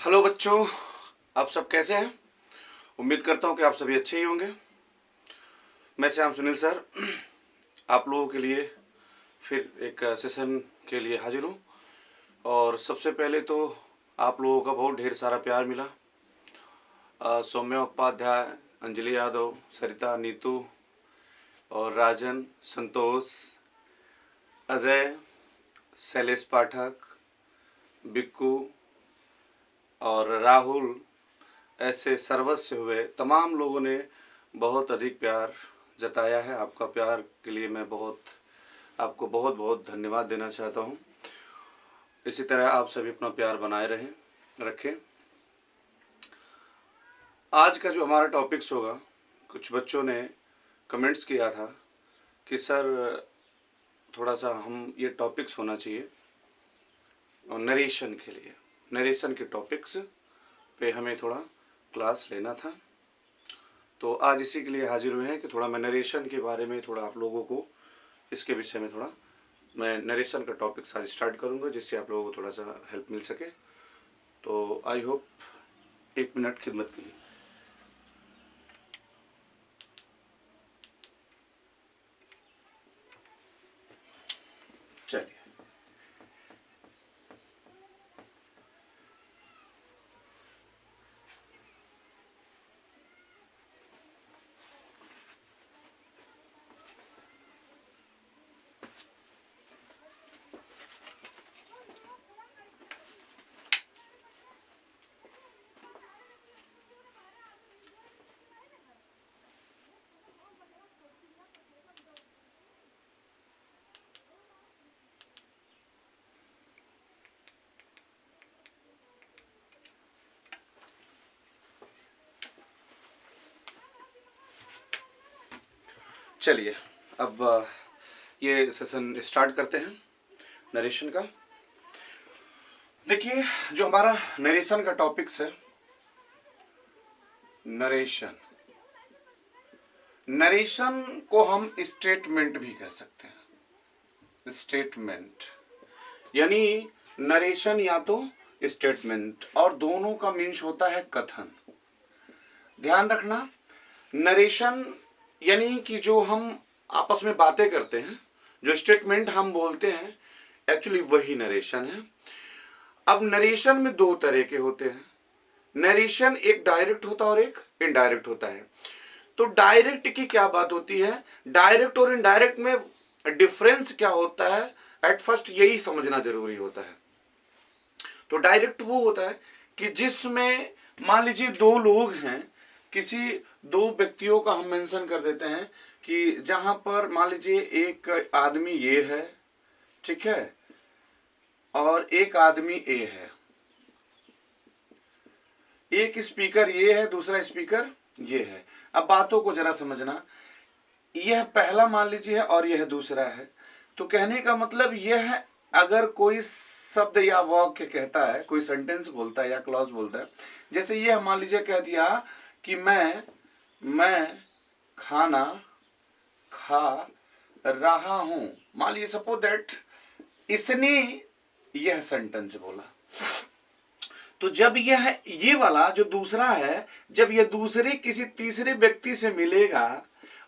Hello बच्चों, आप सब कैसे हैं? उम्मीद करता हूं कि आप सभी अच्छे ही होंगे। मैं श्याम सुनील सर आप लोगों के लिए फिर एक सेशन के लिए हाजिर हूं। और सबसे पहले तो आप लोगों का बहुत ढेर सारा प्यार मिला। सौम्या उपाध्याय, अंजलि यादव, सरिता, नीतू और राजन, संतोष, अजय, शैलेश पाठक, बिक्कू और राहुल, ऐसे सर्वस्व हुए तमाम लोगों ने बहुत अधिक प्यार जताया है। आपका प्यार के लिए मैं आपको बहुत बहुत धन्यवाद देना चाहता हूँ। इसी तरह आप सभी अपना प्यार बनाए रखें। आज का जो हमारा टॉपिक्स होगा, कुछ बच्चों ने कमेंट्स किया था कि सर थोड़ा सा हम ये टॉपिक्स होना चाहिए और नरेशन के लिए, नरेशन के टॉपिक्स पे हमें थोड़ा क्लास लेना था। तो आज इसी के लिए हाजिर हुए हैं कि थोड़ा मैं नरेशन के बारे में थोड़ा आप लोगों को इसके विषय में थोड़ा मैं नरेशन का टॉपिक आज स्टार्ट करूंगा, जिससे आप लोगों को थोड़ा सा हेल्प मिल सके। तो आई होप 1 मिनट खिदमत के लिए। चलिए, चलिए अब ये सेशन स्टार्ट करते हैं नरेशन का। देखिए, जो हमारा नरेशन का टॉपिक्स है, नरेशन, नरेशन को हम स्टेटमेंट भी कह सकते हैं। स्टेटमेंट यानी नरेशन या तो स्टेटमेंट, और दोनों का मीन्स होता है कथन। ध्यान रखना, नरेशन यानी कि जो हम आपस में बातें करते हैं, जो स्टेटमेंट हम बोलते हैं, एक्चुअली वही नरेशन है। अब नरेशन में दो तरह के होते हैं। नरेशन एक डायरेक्ट होता है और एक इनडायरेक्ट होता है। तो डायरेक्ट की क्या बात होती है, डायरेक्ट और इनडायरेक्ट में डिफरेंस क्या होता है, एट फर्स्ट यही समझना जरूरी होता है। तो डायरेक्ट वो होता है कि जिसमें मान लीजिए दो लोग हैं, किसी दो व्यक्तियों का हम मेंशन कर देते हैं कि जहां पर मान लीजिए एक आदमी ये है, ठीक है, और एक आदमी ए है। एक स्पीकर ये है, दूसरा स्पीकर ये है। अब बातों को जरा समझना, यह पहला मान लीजिए है और यह दूसरा है। तो कहने का मतलब यह है, अगर कोई शब्द या वाक्य कहता है, कोई सेंटेंस बोलता है या क्लॉज बोलता है, जैसे ये मान लीजिए कह दिया कि मैं खाना खा रहा हूं, मान लीजिए सपोज दैट इसने यह सेंटेंस बोला। तो जब ये वाला जो दूसरा है, जब यह दूसरे किसी तीसरे व्यक्ति से मिलेगा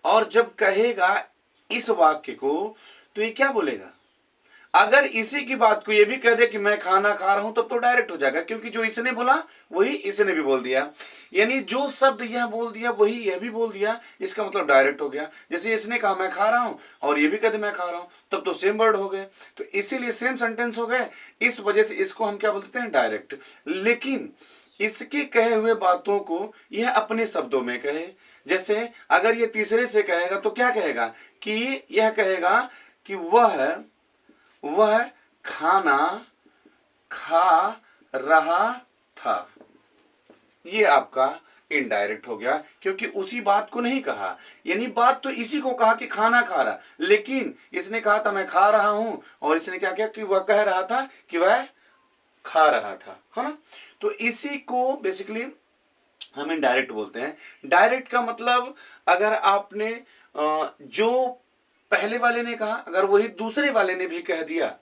और जब कहेगा इस वाक्य को, तो ये क्या बोलेगा? अगर इसी की बात को ये भी कह दे कि मैं खाना खा रहा हूं, तब तो डायरेक्ट हो जाएगा, क्योंकि जो इसने बोला वही इसने भी बोल दिया। यानी जो शब्द यह बोल दिया वही यह भी बोल दिया, इसका मतलब डायरेक्ट हो गया। जैसे इसने कहा मैं खा रहा हूं और ये भी कह दे मैं खा रहा हूं, तब तो सेम वर्ड हो गए, तो इसीलिए सेम सेंटेंस हो गए। इस वजह से इसको हम क्या बोलते हैं? डायरेक्ट। लेकिन इसके कहे हुए बातों को यह अपने शब्दों में कहे। जैसे अगर ये तीसरे से कहेगा तो क्या कहेगा कि यह कहेगा कि वह खाना खा रहा था। ये आपका इनडायरेक्ट हो गया, क्योंकि उसी बात को नहीं कहा। यानी बात तो इसी को कहा कि खाना खा रहा, लेकिन इसने कहा था मैं खा रहा हूं, और इसने क्या किया कि वह कह रहा था कि वह खा रहा था, है ना। तो इसी को बेसिकली हम इनडायरेक्ट बोलते हैं। डायरेक्ट का मतलब, अगर आपने जो पहले वाले ने कहा, अगर वही दूसरे वाले ने भी कह दिया,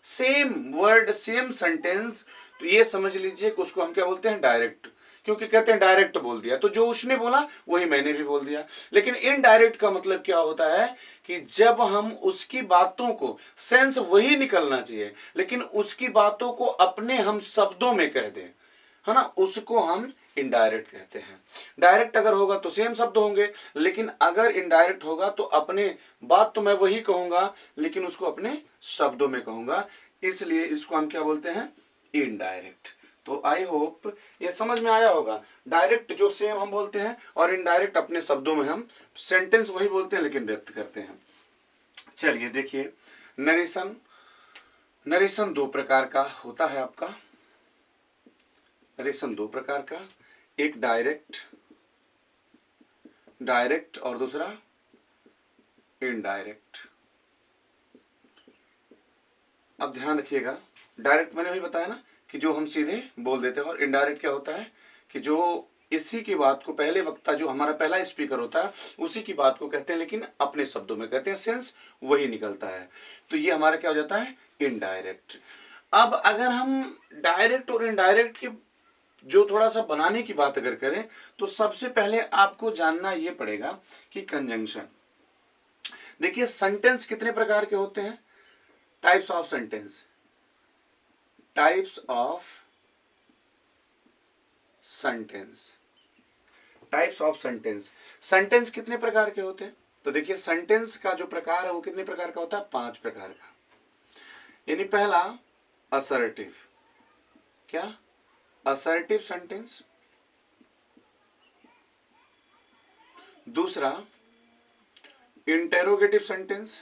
सेम वर्ड सेम सेंटेंस, तो ये समझ लीजिए कि उसको हम क्या बोलते हैं, डायरेक्ट, क्योंकि कहते हैं डायरेक्ट बोल दिया, तो जो उसने बोला वही मैंने भी बोल दिया। लेकिन इनडायरेक्ट का मतलब क्या होता है कि जब हम उसकी बातों को, सेंस वही निकलना चाहिए लेकिन उसकी बातों को अपने हम शब्दों में कह दें, है ना, उसको हम इनडायरेक्ट कहते हैं। डायरेक्ट अगर होगा तो सेम शब्द होंगे, लेकिन अगर इनडायरेक्ट होगा तो अपने बात तो मैं वही कहूंगा लेकिन उसको अपने शब्दों में कहूंगा, इसलिए इसको हम क्या बोलते हैं, इनडायरेक्ट। तो आई होप ये समझ में आया होगा। डायरेक्ट जो सेम हम बोलते हैं और इनडायरेक्ट अपने शब्दों में हम सेंटेंस वही बोलते हैं लेकिन व्यक्त करते हैं। चलिए देखिए, नरेशन, नरेशन दो प्रकार का होता है आपका, नरेशन दो प्रकार का, एक डायरेक्ट, डायरेक्ट और दूसरा इनडायरेक्ट। अब ध्यान रखिएगा, डायरेक्ट मैंने वही बताया ना कि जो हम सीधे बोल देते हैं, और इनडायरेक्ट क्या होता है कि जो इसी की बात को, पहले वक्ता जो हमारा पहला स्पीकर होता है उसी की बात को कहते हैं लेकिन अपने शब्दों में कहते हैं, सेंस वही निकलता है, तो ये हमारा क्या हो जाता है, इनडायरेक्ट। अब अगर हम डायरेक्ट और इनडायरेक्ट की जो थोड़ा सा बनाने की बात अगर करें तो सबसे पहले आपको जानना ये पड़ेगा कि कंजंक्शन। देखिए सेंटेंस कितने प्रकार के होते हैं, types of sentence, types of sentence, types of sentence. Sentence कितने प्रकार के होते हैं, तो देखिए सेंटेंस का जो प्रकार है वो कितने प्रकार का होता है, 5 प्रकार का। यानी पहला असर्टिव, क्या, असर्टिव सेंटेंस। दूसरा interrogative sentence,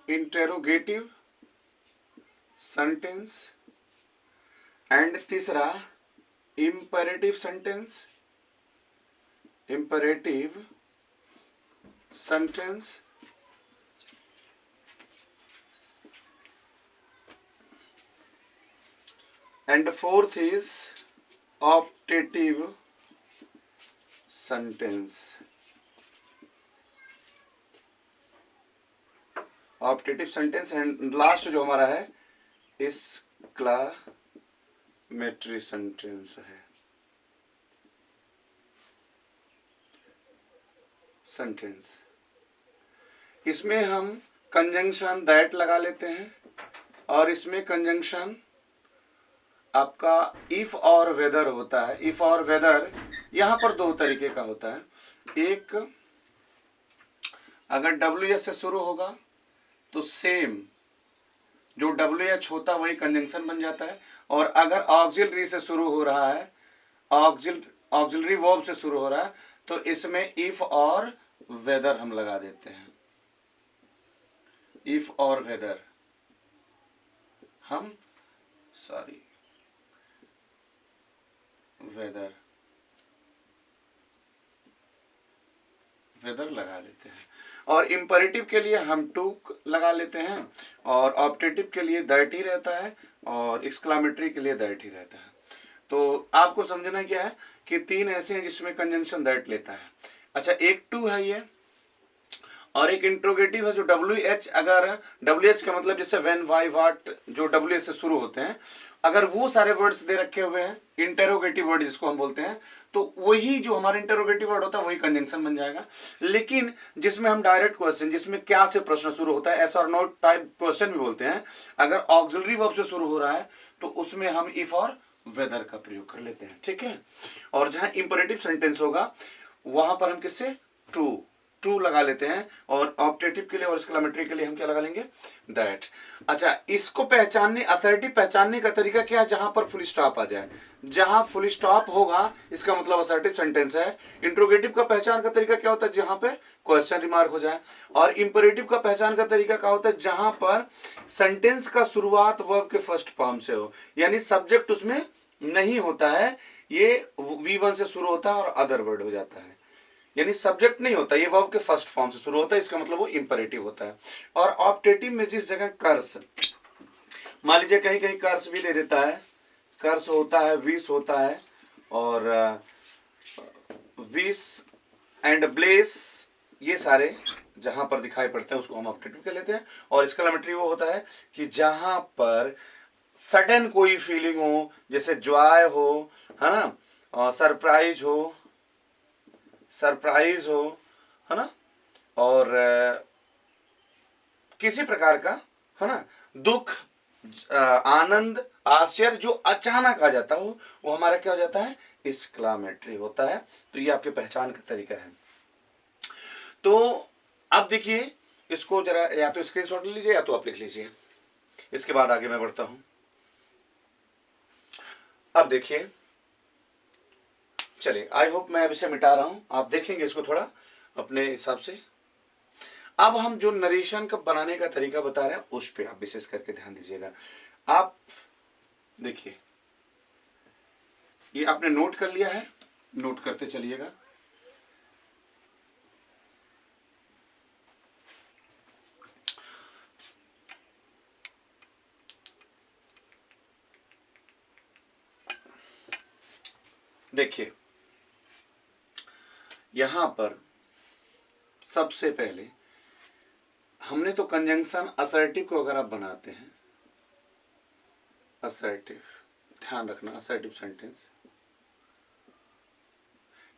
interrogative sentence. And तीसरा imperative sentence, imperative sentence. And fourth is optative sentence, optative sentence. And last जो हमारा है एक्सक्लामेटरी सेंटेंस है, सेंटेंस। इसमें हम कंजंक्शन दैट लगा लेते हैं और इसमें कंजंक्शन आपका इफ और वेदर होता है। इफ और वेदर यहां पर दो तरीके का होता है, एक अगर WH से शुरू होगा तो सेम जो WH होता है वही कंजंक्शन बन जाता है, और अगर ऑक्सिलरी से शुरू हो रहा है, ऑक्सिलरी वर्ब से शुरू हो रहा है तो इसमें इफ और वेदर हम लगा देते हैं, इफ और वेदर हम, सॉरी, वेदर, वेदर लगा लेते हैं। और इंपेरेटिव के लिए हम टू लगा लेते हैं, और ऑप्टेटिव के लिए दैट ही रहता है, और एक्सक्लामेटरी के लिए दैट ही रहता है। तो आपको समझना क्या है कि 3 ऐसे हैं जिसमें कंजंक्शन दैट लेता है। अच्छा, एक टू है ये, और एक इंट्रोगेटिव है जो WH, अगर WH का मतलब जैसे व्हेन, व्हाई, व्हाट जो WH से शुरू होते हैं, अगर वो सारे वर्ड्स दे रखे हुए हैं, इंटेरोगेटिव वर्ड जिसको हम बोलते हैं, तो वही जो हमारा इंटेरोगेटिव वर्ड होता है वही कंजंक्शन बन जाएगा। लेकिन जिसमें हम डायरेक्ट क्वेश्चन, जिसमें क्या से प्रश्न शुरू होता है, एस और नो टाइप क्वेश्चन भी बोलते हैं, अगर ऑक्सिलरी वर्ब से शुरू हो रहा है तो उसमें हम इफ और वेदर का प्रयोग कर लेते हैं, ठीक है। और जहां इंपेरेटिव सेंटेंस होगा वहां पर हम किससे, ट्रू लगा लेते हैं, और ऑप्टेटिव के लिए और एक्सक्लामेटरी के लिए हम क्या लगा लेंगे, दैट। अच्छा, इसको पहचानने, असर्टिव पहचानने का तरीका क्या है, जहां पर फुल स्टॉप आ जाए, जहां फुल स्टॉप होगा इसका मतलब असर्टिव सेंटेंस है। इंट्रोगेटिव का पहचान का तरीका क्या होता है, जहां पर क्वेश्चन रिमार्क हो जाए। और इंपेरेटिव का पहचान का तरीका क्या होता है, जहां पर सेंटेंस का शुरुआत वर्ब के फर्स्ट फॉर्म से हो, यानी सब्जेक्ट उसमें नहीं होता है, ये V1 से शुरू होता है और अदर वर्ड हो जाता है, यानी सब्जेक्ट नहीं होता, ये वर्ब के फर्स्ट फॉर्म से शुरू होता है, इसका मतलब वो इंपेरेटिव होता है। और ऑप्टेटिव में जिस जगह कर्स, मान लीजिए कहीं कहीं कर्स भी दे देता है, कर्स होता है, विश होता है, और विश एंड ब्लेस, ये सारे जहां पर दिखाई पड़ते हैं उसको हम ऑप्टेटिव कह लेते हैं। और एक्सक्लामेटरी वो होता है कि जहां पर सडन कोई फीलिंग हो, जैसे जॉय हो, है ना, और सरप्राइज हो, है ना, और किसी प्रकार का, है ना, दुख, आनंद, आश्चर्य जो अचानक आ जाता हो, वो हमारा क्या हो जाता है, एक्सक्लामेटरी होता है। तो ये आपके पहचान का तरीका है। तो अब देखिए, इसको जरा या तो स्क्रीनशॉट ले लीजिए या तो आप लिख लीजिए, इसके बाद आगे मैं बढ़ता हूं। अब देखिए, चलिए, आई होप मैं अब इसे मिटा रहा हूं, आप देखेंगे इसको थोड़ा अपने हिसाब से। अब हम जो नरेशन का बनाने का तरीका बता रहे हैं उस पर आप विशेष करके ध्यान दीजिएगा। आप देखिए, ये आपने नोट कर लिया है, नोट करते चलिएगा। देखिए, यहां पर सबसे पहले हमने तो कंजंक्शन असर्टिव को अगर आप बनाते हैं, असर्टिव, ध्यान रखना, असर्टिव सेंटेंस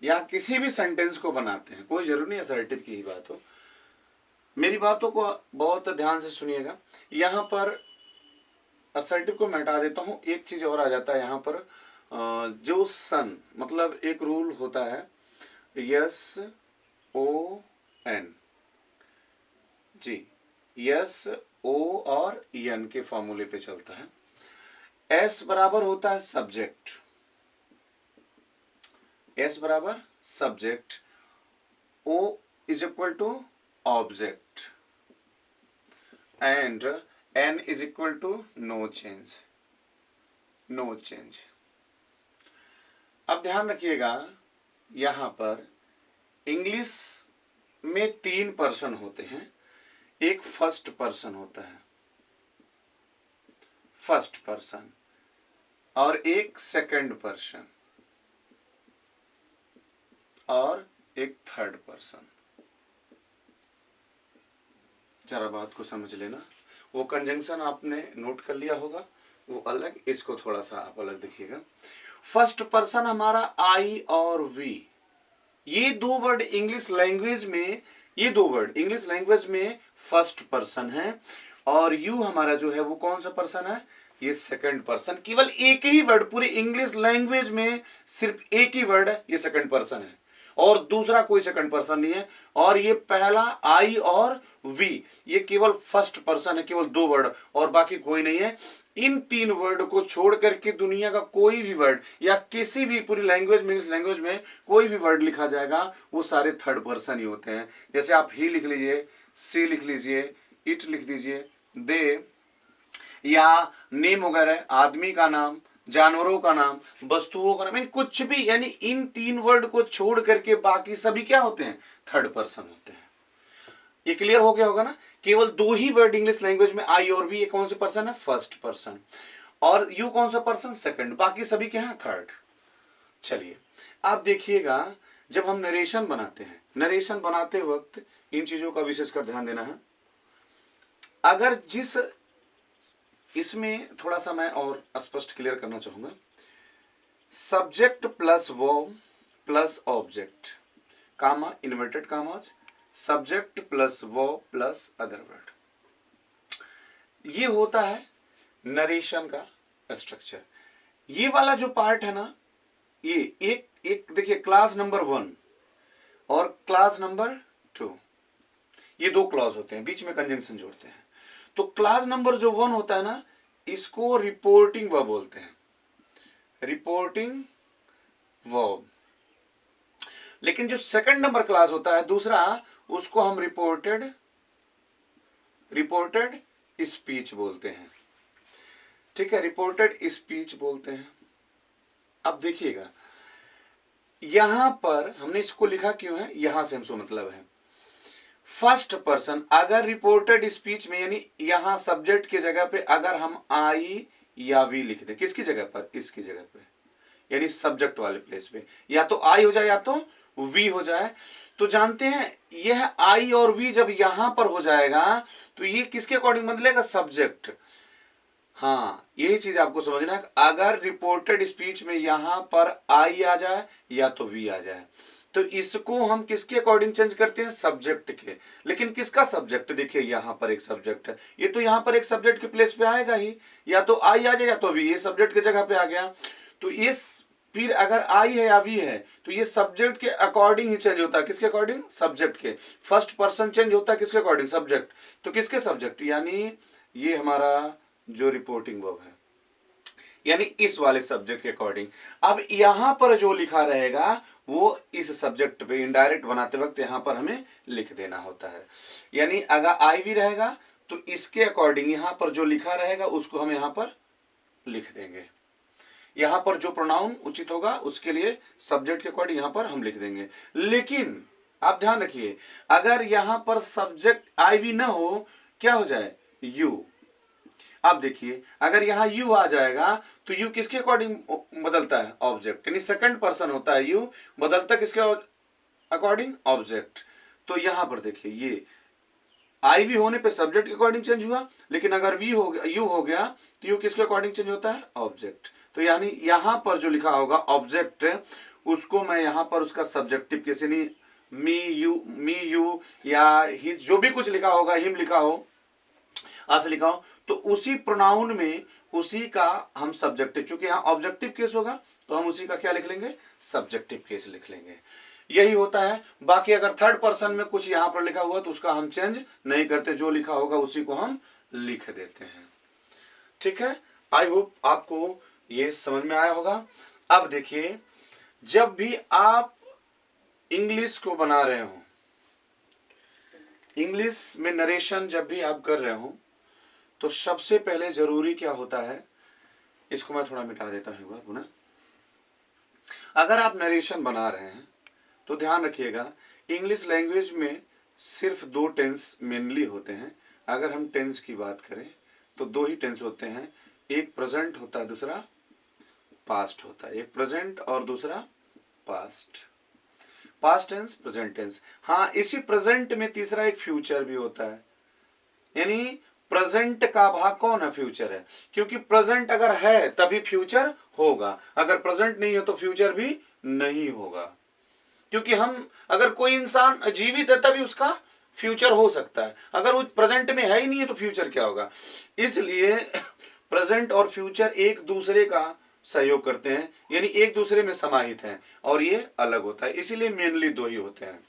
या किसी भी सेंटेंस को बनाते हैं, कोई जरूरी नहीं असर्टिव की ही बात हो, मेरी बातों को बहुत ध्यान से सुनिएगा। यहां पर असर्टिव को मैं हटा देता हूं, एक चीज और आ जाता है यहां पर, जो सन, मतलब एक रूल होता है, यस ओ एन, जी, यस ओ और एन के फॉर्मूले पे चलता है। एस बराबर होता है सब्जेक्ट, एस बराबर subject, O is equal to object, and N is equal to no change, no change. अब ध्यान रखिएगा, यहां पर इंग्लिश में 3 पर्सन होते हैं, एक फर्स्ट पर्सन होता है, फर्स्ट पर्सन, और एक सेकंड पर्सन, और एक थर्ड पर्सन। जरा बात को समझ लेना, वो कंजंक्शन आपने नोट कर लिया होगा, वो अलग, इसको थोड़ा सा आप अलग देखिएगा। फर्स्ट पर्सन हमारा आई और वी, ये दो वर्ड इंग्लिश लैंग्वेज में, ये दो वर्ड इंग्लिश लैंग्वेज में फर्स्ट पर्सन है, और यू हमारा जो है वो कौन सा पर्सन है, ये सेकंड पर्सन। केवल एक ही वर्ड पूरी इंग्लिश लैंग्वेज में, सिर्फ एक ही वर्ड है, ये सेकंड पर्सन है, और दूसरा कोई सेकंड पर्सन नहीं है। और ये पहला आई और वी, ये केवल फर्स्ट पर्सन है, केवल 2 वर्ड, और बाकी कोई नहीं है। इन 3 वर्ड को छोड़ करके दुनिया का कोई भी वर्ड या किसी भी पूरी लैंग्वेज में, इंग्लिश लैंग्वेज में कोई भी वर्ड लिखा जाएगा वो सारे थर्ड पर्सन ही होते हैं। जैसे आप ही लिख लीजिए, सी लिख लीजिए, इट लिख दीजिए, दे, या नेम वगैरह, आदमी का नाम, जानवरों का नाम, वस्तुओं का नाम, कुछ भी, यानी इन 3 वर्ड को छोड़ करके बाकी सभी क्या होते हैं, थर्ड पर्सन होते हैं। ये क्लियर हो गया होगा ना। केवल 2 ही वर्ड इंग्लिश लैंग्वेज में, आई और वी, ये कौन से पर्सन है, फर्स्ट पर्सन, और यू कौन सा पर्सन, सेकंड, बाकी सभी क्या है, थर्ड। चलिए, आप देखिएगा, जब हम नरेशन बनाते हैं, नरेशन बनाते वक्त इन चीजों का विशेषकर ध्यान देना है। अगर जिस, इसमें थोड़ा सा मैं और स्पष्ट क्लियर करना चाहूंगा, subject plus verb plus object, comma, inverted commas, subject plus verb plus other word, ये होता है नरेशन का स्ट्रक्चर। ये वाला जो पार्ट है ना, ये एक देखिए, क्लास नंबर 1 और क्लास नंबर 2, ये 2 क्लॉज होते हैं, बीच में कंजंक्शन जोड़ते हैं। तो क्लास नंबर जो 1 होता है ना, इसको रिपोर्टिंग वर्ब बोलते हैं, रिपोर्टिंग वर्ब। लेकिन जो सेकंड नंबर क्लास होता है दूसरा, उसको हम रिपोर्टेड स्पीच बोलते हैं। ठीक है, रिपोर्टेड स्पीच बोलते हैं। अब देखिएगा, यहां पर हमने इसको लिखा क्यों है, यहां से हमसे मतलब है फर्स्ट पर्सन। अगर रिपोर्टेड स्पीच में, यानी यहां सब्जेक्ट की जगह पे अगर हम आई या वी लिख दें, किसकी जगह पर, इसकी जगह पे, यानी सब्जेक्ट वाले प्लेस पे, या तो आई हो जाए या तो वी हो जाए, तो जानते हैं यह आई और वी जब यहां पर हो जाएगा तो ये किसके अकॉर्डिंग बदलेगा, सब्जेक्ट। हाँ, यही चीज आपको समझना है। अगर रिपोर्टेड स्पीच में यहां पर आई आ जाए या तो वी आ जाए, तो इसको हम किसके अकॉर्डिंग चेंज करते हैं? सब्जेक्ट के। लेकिन किसका सब्जेक्ट? देखिए यहां पर एक सब्जेक्ट है, ये तो यहां पर एक सब्जेक्ट के प्लेस पे आएगा ही, या तो आई आ जाए या तो वी, ये सब्जेक्ट की जगह पे आ गया। तो इस फिर अगर आई है या वी है तो ये सब्जेक्ट के अकॉर्डिंग ही चेंज होता है। किसके अकॉर्डिंग? सब्जेक्ट के। फर्स्ट पर्सन चेंज होता है किसके अकॉर्डिंग? सब्जेक्ट। तो किसके सब्जेक्ट? यानी ये हमारा जो रिपोर्टिंग वर्ब है, यानी इस वाले सब्जेक्ट के अकॉर्डिंग। अब यहां पर जो लिखा रहेगा वो इस सब्जेक्ट पे इनडायरेक्ट बनाते वक्त यहां पर हमें लिख देना होता है। यानी अगर आई भी रहेगा तो इसके अकॉर्डिंग यहां पर जो लिखा रहेगा उसको हम यहां पर लिख देंगे। यहां पर जो प्रोनाउन उचित होगा उसके लिए सब्जेक्ट के अकॉर्डिंग यहां पर हम लिख देंगे। लेकिन आप ध्यान रखिए, अगर यहां पर सब्जेक्ट आई भी ना हो, क्या हो जाए? यू। आप देखिए अगर यहां यू आ जाएगा तो यू किसके अकॉर्डिंग बदलता है? ऑब्जेक्ट। यानी सेकंड पर्सन होता है यू, बदलता किसके अकॉर्डिंग? ऑब्जेक्ट। तो यहां पर देखिए ये आई भी होने पे सब्जेक्ट के अकॉर्डिंग चेंज हुआ, लेकिन अगर वी हो गया, यू हो गया, तो यू किसके अकॉर्डिंग चेंज होता है? ऑब्जेक्ट। तो यानी यहां पर जो लिखा होगा ऑब्जेक्ट, उसको मैं यहां पर उसका सब्जेक्टिव कैसे नहीं, मी यू या हिज, जो भी कुछ लिखा होगा, हिम लिखा हो, आज लिखा हो, तो उसी प्रोनाउन में उसी का हम सब्जेक्टिव, चूंकि यहां ऑब्जेक्टिव केस होगा तो हम उसी का क्या लिख लेंगे? सब्जेक्टिव केस लिख लेंगे। यही होता है। बाकी अगर थर्ड पर्सन में कुछ यहां पर लिखा हुआ तो उसका हम चेंज नहीं करते, जो लिखा होगा उसी को हम लिख देते हैं। ठीक है, आई होप आपको ये समझ में आया होगा। अब देखिए, जब भी आप इंग्लिश को बना रहे हो, इंग्लिश में नरेशन जब भी आप कर रहे हो, तो सबसे पहले जरूरी क्या होता है, इसको मैं थोड़ा मिटा देता हूँ पुनः। अगर आप नरेशन बना रहे हैं तो ध्यान रखिएगा, इंग्लिश लैंग्वेज में सिर्फ दो टेंस मेनली होते हैं। अगर हम टेंस की बात करें तो दो ही टेंस होते हैं, एक प्रेजेंट होता है, दूसरा पास्ट होता है। एक प्रेजेंट और दूसरा past. Past tense, present tense. हाँ, इसी प्रेजेंट में तीसरा एक फ्यूचर भी होता है। यानी प्रेजेंट का भाग कौन है? फ्यूचर है। क्योंकि प्रेजेंट अगर है तभी फ्यूचर होगा, अगर प्रेजेंट नहीं है तो फ्यूचर भी नहीं होगा। क्योंकि हम, अगर कोई इंसान जीवित है तभी उसका फ्यूचर हो सकता है, अगर वो प्रेजेंट में है ही नहीं है तो फ्यूचर क्या होगा? इसलिए प्रेजेंट और फ्यूचर एक दूसरे का सहयोग करते हैं, यानी एक दूसरे में समाहित हैं, और ये अलग होता है। इसीलिए मेनली दो ही होते हैं।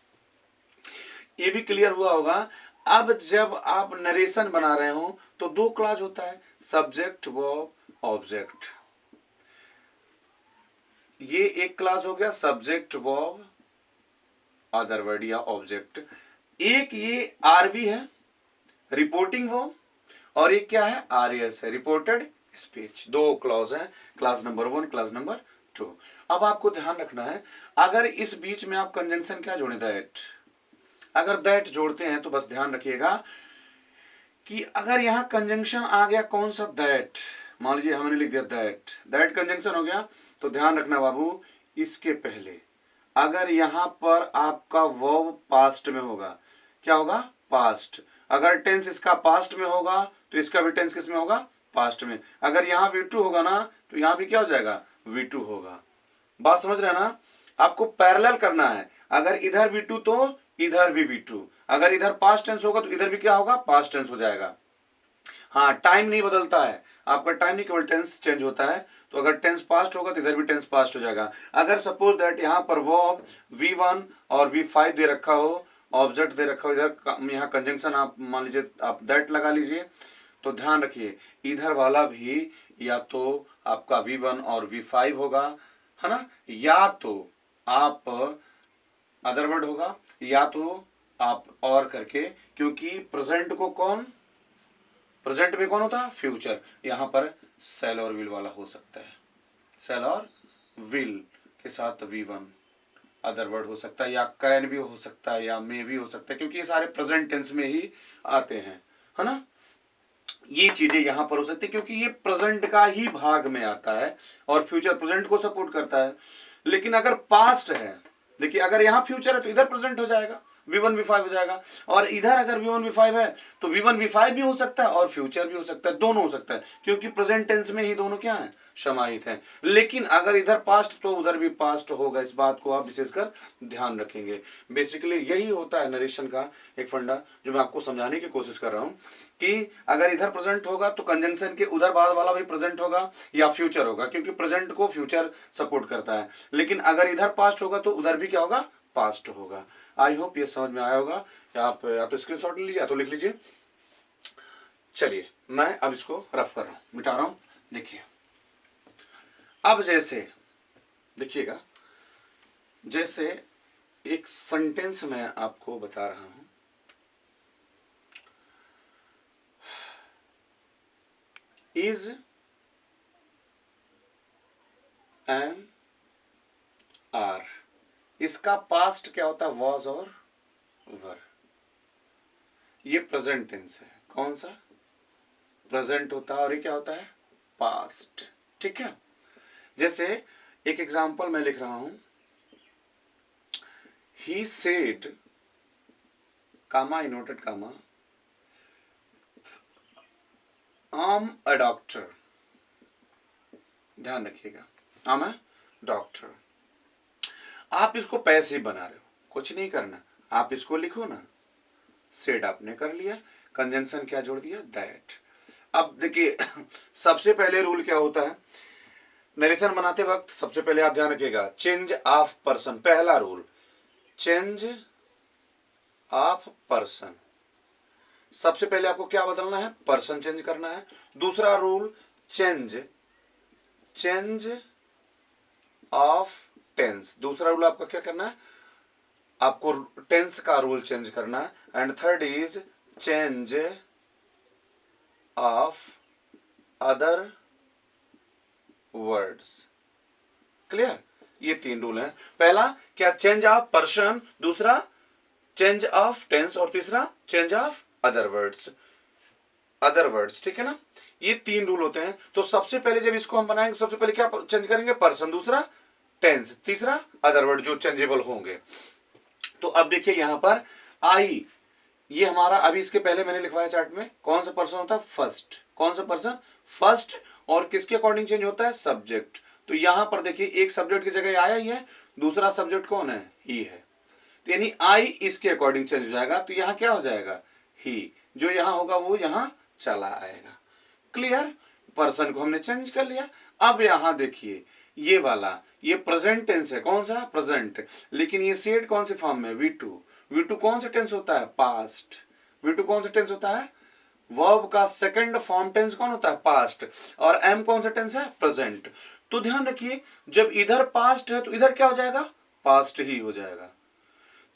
ये भी क्लियर हुआ होगा। अब जब आप नरेशन बना रहे हो तो दो क्लॉज होता है, सब्जेक्ट वर्ब ऑब्जेक्ट। ये एक क्लॉज हो गया, सब्जेक्ट वर्ब अदर वर्ड या ऑब्जेक्ट। एक ये आरवी है, रिपोर्टिंग वर्ब, और एक क्या है? आरएस है, रिपोर्टेड स्पीच। दो क्लॉज हैं, क्लास नंबर 1, क्लास नंबर 2। अब आपको ध्यान रखना है, अगर इस बीच में आप कंजंक्शन क्या जोड़े? दैट। अगर दैट जोड़ते हैं तो बस ध्यान रखिएगा कि अगर यहां कंजंक्शन आ गया, कौन सा? दैट। मान लीजिए हमने लिख दिया दैट, दैट कंजंक्शन हो गया, तो ध्यान रखना बाबू, इसके पहले अगर यहां पर आपका वर्ब पास्ट में होगा, क्या होगा? पास्ट। अगर टेंस इसका पास्ट में होगा तो इसका भी टेंस किस में होगा? पास्ट में। अगर यहां V2 होगा ना तो यहां भी क्या हो जाएगा? V2 होगा। बात समझ रहे हैं ना? आपको पैरेलल करना है, अगर इधर V2 तो इधर भी V2, अगर इधर पास्ट टेंस होगा तो इधर भी क्या होगा? पास्ट टेंस हो जाएगा। हाँ, टाइम नहीं बदलता है आपका, टाइम नहीं, केवल टेंस चेंज होता है। तो अगर टेंस पास्ट होगा तो इधर भी टेंस पास्ट हो जाएगा। अगर सपोज दैट यहाँ पर वर्ब V1 और V5 दे रखा हो, ऑब्जेक्ट दे रखा हो, इधर यहाँ कंजंक्शन आप मान लीजिए, आप दैट लगा लीजिए, तो ध्यान रखिए इधर वाला भी या तो आपका V1 और V5 होगा, है ना, या तो आप अदर वर्ड होगा, या तो आप और करके, क्योंकि प्रेजेंट को कौन, प्रेजेंट में कौन होता है? फ्यूचर। यहां पर सेल और विल वाला हो सकता है, सेल और विल के साथ V1 अदर वर्ड हो सकता है, या कैन भी हो सकता है, या मे भी हो सकता है, क्योंकि ये सारे प्रेजेंट टेंस में ही आते हैं, है ना। ये चीजें यहां पर हो सकती है क्योंकि ये प्रेजेंट का ही भाग में आता है और फ्यूचर प्रेजेंट को सपोर्ट करता है। लेकिन अगर पास्ट है, देखिए अगर यहां फ्यूचर है तो इधर प्रेजेंट हो जाएगा, V1 V5 हो जाएगा। और इधर अगर V1 V5 है तो V1 V5 भी हो सकता है और फ्यूचर भी हो सकता है, दोनों हो सकता है, क्योंकि प्रेजेंट टेंस में ही दोनों क्या है, समाहित हैं। लेकिन अगर इधर पास्ट तो उधर भी पास्ट होगा, इस बात को आप विशेषकर ध्यान रखेंगे। बेसिकली यही होता है नरेशन का एक फंडा जो मैं आपको समझाने की कोशिश कर रहा हूँ कि अगर इधर प्रेजेंट होगा तो कंजंक्शन के उधर बाद वाला भी प्रेजेंट होगा या फ्यूचर होगा, क्योंकि प्रेजेंट को फ्यूचर सपोर्ट करता है। लेकिन अगर इधर पास्ट होगा तो उधर भी क्या होगा, पास्ट होगा। आई होप ये समझ में आया होगा। आप या तो स्क्रीनशॉट ले लीजिए या तो लिख लीजिए। चलिए मैं अब इसको रफ कर रहा हूं, मिटा रहा हूं। देखिए अब जैसे देखिएगा, जैसे एक सेंटेंस मैं आपको बता रहा हूं, इज एम आर, इसका पास्ट क्या होता है, वॉज और वर। ये प्रेजेंट टेंस है, कौन सा, प्रेजेंट होता है, और ये क्या होता है, पास्ट। ठीक है, जैसे एक एग्जांपल मैं लिख रहा हूं, ही सेड कामा इनवर्टेड कामा आम अ डॉक्टर। ध्यान रखिएगा, आम अ डॉक्टर। आप इसको पैसे बना रहे हो, कुछ नहीं करना, आप इसको लिखो ना, सेड आपने कर लिया, कंजंक्शन क्या जोड़ दिया, दैट। अब देखिए सबसे पहले रूल क्या होता है नरेशन बनाते वक्त, सबसे पहले आप ध्यान रखिएगा, चेंज ऑफ पर्सन। पहला रूल चेंज ऑफ पर्सन, सबसे पहले आपको क्या बदलना है, पर्सन चेंज करना है। दूसरा रूल चेंज ऑफ टेंस, दूसरा रूल आपका क्या करना है, आपको टेंस का रूल चेंज करना है। And third is change of other words. Clear, ये तीन रूल हैं। पहला क्या, चेंज ऑफ पर्सन, दूसरा चेंज ऑफ टेंस, और तीसरा चेंज ऑफ अदर वर्ड्स। ठीक है ना, ये तीन रूल होते हैं। तो सबसे पहले जब इसको हम बनाएंगे, सबसे पहले क्या चेंज करेंगे, पर्सन, दूसरा टेंस, तीसरा अदर वर्ड जो चेंजेबल होंगे। तो अब देखिए यहां पर आई, ये हमारा अभी इसके पहले मैंने लिखवाया चार्ट में, कौन सा पर्सन होता है, फर्स्ट। कौन सा पर्सन, फर्स्ट, और किसके अकॉर्डिंग चेंज होता है, सब्जेक्ट। तो यहां पर देखिए एक सब्जेक्ट की जगह आया ही है, दूसरा सब्जेक्ट कौन है, ही है, तो यानी आई इसके अकॉर्डिंग चेंज हो जाएगा। तो यहां क्या हो जाएगा, ही, जो यहां होगा वो यहां चला आएगा। क्लियर, पर्सन को हमने चेंज कर लिया। अब यहां देखिए ये वाला, ये प्रेजेंट टेंस है, कौन सा, प्रेजेंट, लेकिन ये सेड कौन से फॉर्म में, V2। V2 कौन सा टेंस होता है, पास्ट। V2 कौन सा टेंस होता है, वर्ब का सेकंड फॉर्म टेंस कौन होता है, पास्ट। और M कौन सा टेंस है, प्रेजेंट। तो ध्यान रखिए जब इधर पास्ट है तो इधर क्या हो जाएगा, पास्ट ही हो जाएगा।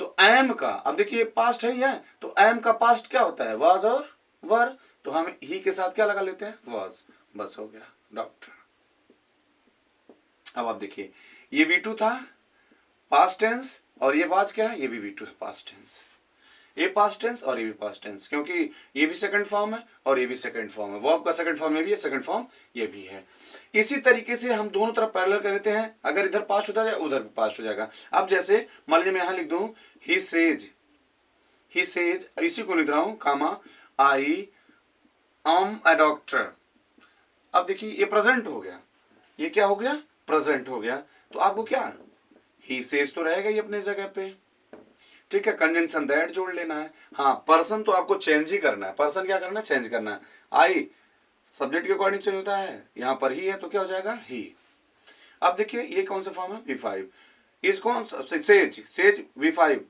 तो एम का, अब देखिए पास्ट है ही है, तो एम का पास्ट क्या होता है, वाज और वर। तो हम ही के साथ क्या लगा लेते हैं, वाज, बस हो गया, डॉक्टर। अब आप देखिए ये V2 था पास्ट टेंस, और ये वाज क्या है, ये भी V2 है पास्ट टेंस। ये पास्ट टेंस और ये भी पास्ट टेंस, क्योंकि ये भी सेकंड फॉर्म है और ये भी सेकंड फॉर्म है, वर्ब का सेकंड फॉर्म में भी है, सेकंड फॉर्म ये भी है। इसी तरीके से हम दोनों तरफ पैरेलल कर देते हैं, अगर इधर पास्ट होता है उधर भी पास्ट हो जाएगा। अब जैसे मान लीजिए मैं यहां लिख दूं ही सेज, इसी को लिख रहा हूं कामा आई एम अ डॉक्टर। अब देखिए ये प्रेजेंट हो गया, ये क्या हो गया, प्रेजेंट हो गया। तो आपको क्या, ही सेज तो रहेगा ही अपने जगह पे, ठीक है, कंजंक्शन दैट जोड़ लेना है। हाँ, पर्सन तो आपको चेंज ही करना है, पर्सन क्या करना है, चेंज करना है। आई सब्जेक्ट के अकॉर्डिंग चेंज होता है, यहां पर ही है तो क्या हो जाएगा, ही। अब देखिए ये कौन सा फॉर्म है, V5, इस कौन सा, सेज V5।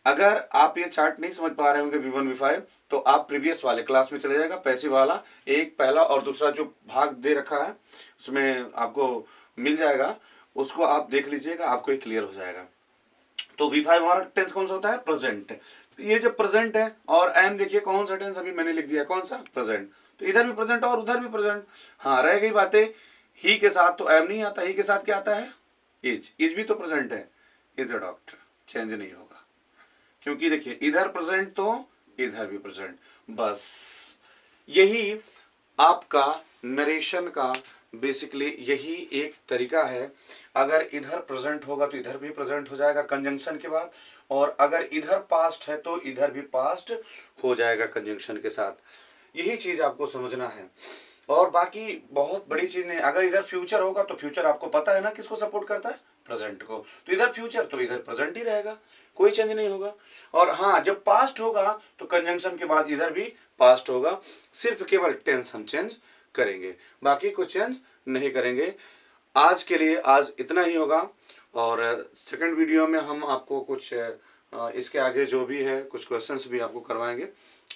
अगर आप ये चार्ट नहीं समझ पा रहे होंगे V1 V5, तो आप प्रीवियस वाले क्लास में चले जाएगा, पैसिव वाला एक पहला और दूसरा जो भाग दे रखा है उसमें आपको मिल जाएगा, उसको आप देख लीजिएगा, आपको ये क्लियर हो जाएगा। तो V5 हमारा टेंस कौन सा होता है, प्रेजेंट। ये जो प्रेजेंट है, और एम देखिए कौन सा टेंस अभी मैंने लिख दिया, कौन सा, प्रेजेंट। तो इधर भी प्रेजेंट और उधर भी प्रेजेंट। हाँ, रह गई बातें, ही के साथ तो एम नहीं आता, ही के साथ क्या आता है, इज भी तो प्रेजेंट है, इज अ डॉक्टर, चेंज नहीं होगा, क्योंकि देखिए इधर प्रेजेंट तो इधर भी प्रेजेंट। बस यही आपका नरेशन का बेसिकली यही एक तरीका है। अगर इधर प्रेजेंट होगा तो इधर भी प्रेजेंट हो जाएगा कंजंक्शन के बाद, और अगर इधर पास्ट है तो इधर भी पास्ट हो जाएगा कंजंक्शन के साथ। यही चीज आपको समझना है। और बाकी बहुत बड़ी चीज नहीं, अगर इधर फ्यूचर होगा तो फ्यूचर आपको पता है ना किसको सपोर्ट करता है, प्रेजेंट को, तो इधर फ्यूचर तो इधर प्रेजेंट ही रहेगा, कोई चेंज नहीं होगा। और हाँ, जब पास्ट होगा तो कंजंक्शन के बाद इधर भी पास्ट होगा, सिर्फ केवल टेंस हम चेंज करेंगे, बाकी कुछ चेंज नहीं करेंगे। आज के लिए आज इतना ही होगा। और सेकंड वीडियो में हम आपको कुछ इसके आगे जो भी है कुछ क्वेश्चंस भी आपको करवाएंगे,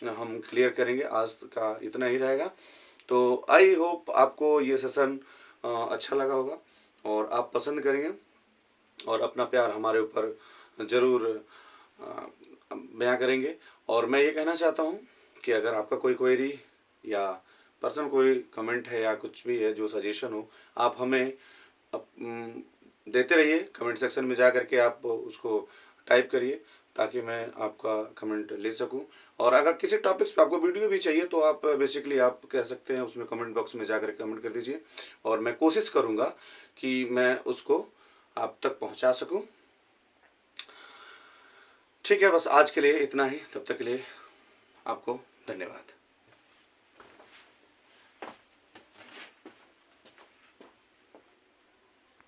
हम क्लियर करेंगे। आज का इतना ही रहेगा। तो आई होप आपको ये सेशन अच्छा लगा होगा और आप पसंद करेंगे और अपना प्यार हमारे ऊपर ज़रूर बयां करेंगे। और मैं ये कहना चाहता हूँ कि अगर आपका कोई क्वेरी या पर्सनल कोई कमेंट है या कुछ भी है जो सजेशन हो, आप हमें देते रहिए। कमेंट सेक्शन में जा करके आप उसको टाइप करिए ताकि मैं आपका कमेंट ले सकूं। और अगर किसी टॉपिक्स पे आपको वीडियो भी चाहिए तो आप बेसिकली आप कह सकते हैं, उसमें कमेंट बॉक्स में जाकर कमेंट कर दीजिए और मैं कोशिश करूंगा कि मैं उसको आप तक पहुंचा सकूं। ठीक है, बस आज के लिए इतना ही। तब तक के लिए आपको धन्यवाद।